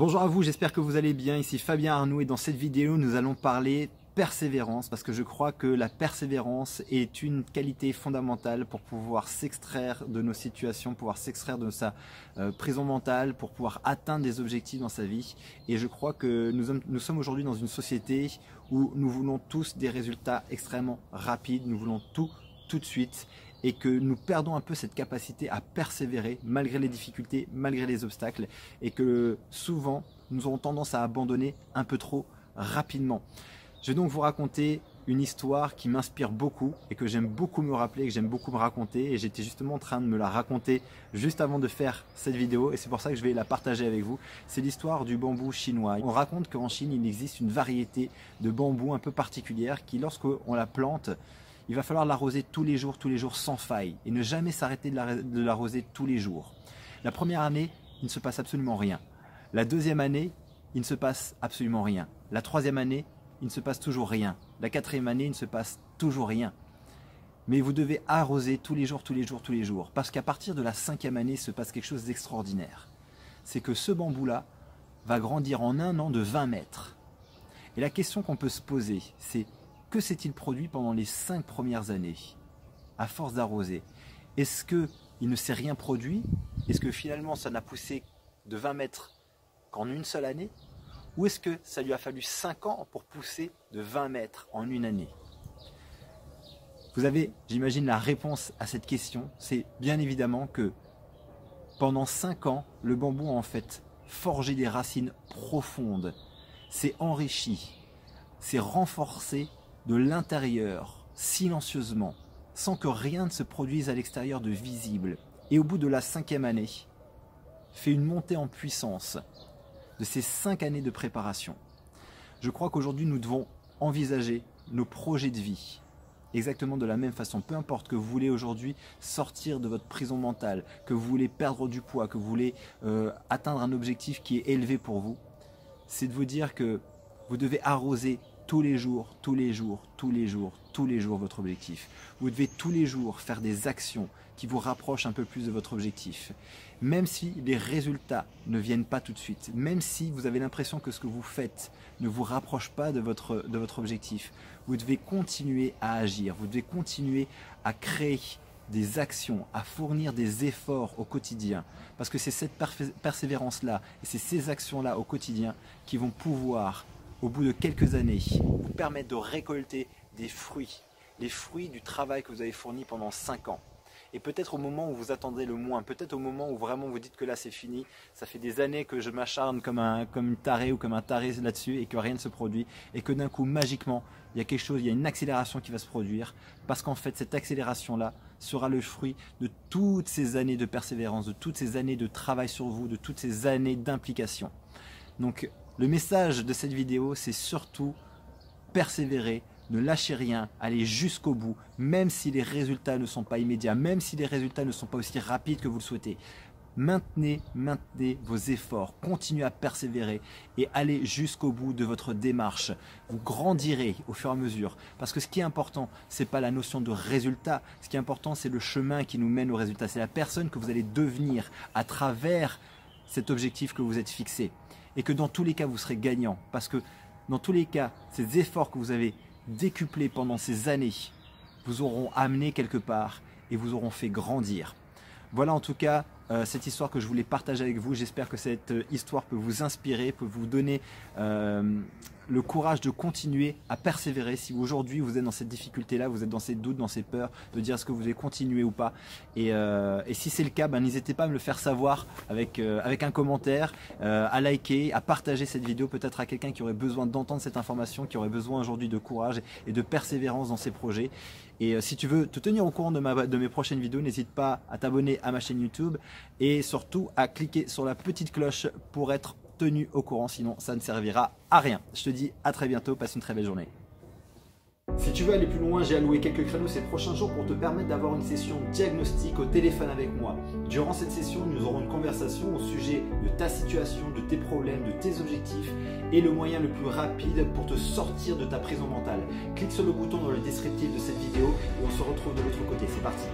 Bonjour à vous, j'espère que vous allez bien. Ici Fabien Arnoux et dans cette vidéo, nous allons parler persévérance parce que je crois que la persévérance est une qualité fondamentale pour pouvoir s'extraire de nos situations, pouvoir s'extraire de sa prison mentale, pour pouvoir atteindre des objectifs dans sa vie. Et je crois que nous sommes aujourd'hui dans une société où nous voulons tous des résultats extrêmement rapides, nous voulons tout de suite, et que nous perdons un peu cette capacité à persévérer malgré les difficultés, malgré les obstacles, et que souvent nous aurons tendance à abandonner un peu trop rapidement. Je vais donc vous raconter une histoire qui m'inspire beaucoup et que j'aime beaucoup me rappeler, que j'aime beaucoup me raconter, et j'étais justement en train de me la raconter juste avant de faire cette vidéo, et c'est pour ça que je vais la partager avec vous. C'est l'histoire du bambou chinois. On raconte qu'en Chine il existe une variété de bambou un peu particulière qui, lorsqu'on la plante, il va falloir l'arroser tous les jours sans faille, et ne jamais s'arrêter de l'arroser tous les jours. La première année, il ne se passe absolument rien. La deuxième année, il ne se passe absolument rien. La troisième année, il ne se passe toujours rien. La quatrième année, il ne se passe toujours rien. Mais vous devez arroser tous les jours, parce qu'à partir de la cinquième année, il se passe quelque chose d'extraordinaire. C'est que ce bambou-là va grandir en un an de 20 mètres. Et la question qu'on peut se poser, c'est: que s'est-il produit pendant les 5 premières années, à force d'arroser? Est-ce qu'il ne s'est rien produit? Est-ce que finalement ça n'a poussé de 20 mètres qu'en une seule année? Ou est-ce que ça lui a fallu 5 ans pour pousser de 20 mètres en une année? Vous avez, j'imagine, la réponse à cette question. C'est bien évidemment que pendant 5 ans, le bambou a en fait forgé des racines profondes, s'est enrichi, s'est renforcé de l'intérieur, silencieusement, sans que rien ne se produise à l'extérieur de visible. Et au bout de la 5e année, fait une montée en puissance de ces 5 années de préparation. Je crois qu'aujourd'hui, nous devons envisager nos projets de vie exactement de la même façon. Peu importe que vous voulez aujourd'hui sortir de votre prison mentale, que vous voulez perdre du poids, que vous voulez atteindre un objectif qui est élevé pour vous, c'est de vous dire que vous devez arroser tous les jours votre objectif. Vous devez tous les jours faire des actions qui vous rapprochent un peu plus de votre objectif. Même si les résultats ne viennent pas tout de suite, même si vous avez l'impression que ce que vous faites ne vous rapproche pas de votre objectif, vous devez continuer à agir, vous devez continuer à créer des actions, à fournir des efforts au quotidien. Parce que c'est cette persévérance-là et c'est ces actions-là au quotidien qui vont pouvoir, au bout de quelques années, vous permettre de récolter des fruits, les fruits du travail que vous avez fourni pendant 5 ans. Et peut-être au moment où vous attendez le moins, peut-être au moment où vraiment vous dites que là c'est fini, ça fait des années que je m'acharne comme une tarée ou comme un taré là-dessus et que rien ne se produit, et que d'un coup, magiquement, il y a quelque chose, il y a une accélération qui va se produire, parce qu'en fait cette accélération-là sera le fruit de toutes ces années de persévérance, de toutes ces années de travail sur vous, de toutes ces années d'implication. Donc le message de cette vidéo, c'est surtout persévérer, ne lâchez rien, allez jusqu'au bout, même si les résultats ne sont pas immédiats, même si les résultats ne sont pas aussi rapides que vous le souhaitez. Maintenez vos efforts, continuez à persévérer et allez jusqu'au bout de votre démarche. Vous grandirez au fur et à mesure, parce que ce qui est important, ce n'est pas la notion de résultat, ce qui est important, c'est le chemin qui nous mène au résultat, c'est la personne que vous allez devenir à travers cet objectif que vous êtes fixé. Et que dans tous les cas, vous serez gagnant, parce que dans tous les cas, ces efforts que vous avez décuplés pendant ces années vous auront amené quelque part et vous auront fait grandir. Voilà en tout cas cette histoire que je voulais partager avec vous. J'espère que cette histoire peut vous inspirer, peut vous donner le courage de continuer à persévérer. Si aujourd'hui vous êtes dans cette difficulté-là, vous êtes dans ces doutes, dans ces peurs, de dire est-ce que vous devez continuer ou pas. Et si c'est le cas, n'hésitez pas à me le faire savoir avec un commentaire, à liker, à partager cette vidéo peut-être à quelqu'un qui aurait besoin d'entendre cette information, qui aurait besoin aujourd'hui de courage et de persévérance dans ses projets. Et si tu veux te tenir au courant de mes prochaines vidéos, n'hésite pas à t'abonner à ma chaîne YouTube et surtout à cliquer sur la petite cloche pour être tenu au courant, sinon ça ne servira à rien. Je te dis à très bientôt, passe une très belle journée. Si tu veux aller plus loin, j'ai alloué quelques créneaux ces prochains jours pour te permettre d'avoir une session diagnostic au téléphone avec moi. Durant cette session, nous aurons une conversation au sujet de ta situation, de tes problèmes, de tes objectifs et le moyen le plus rapide pour te sortir de ta prison mentale. Clique sur le bouton dans le descriptif de cette vidéo et on se retrouve de l'autre côté. C'est parti.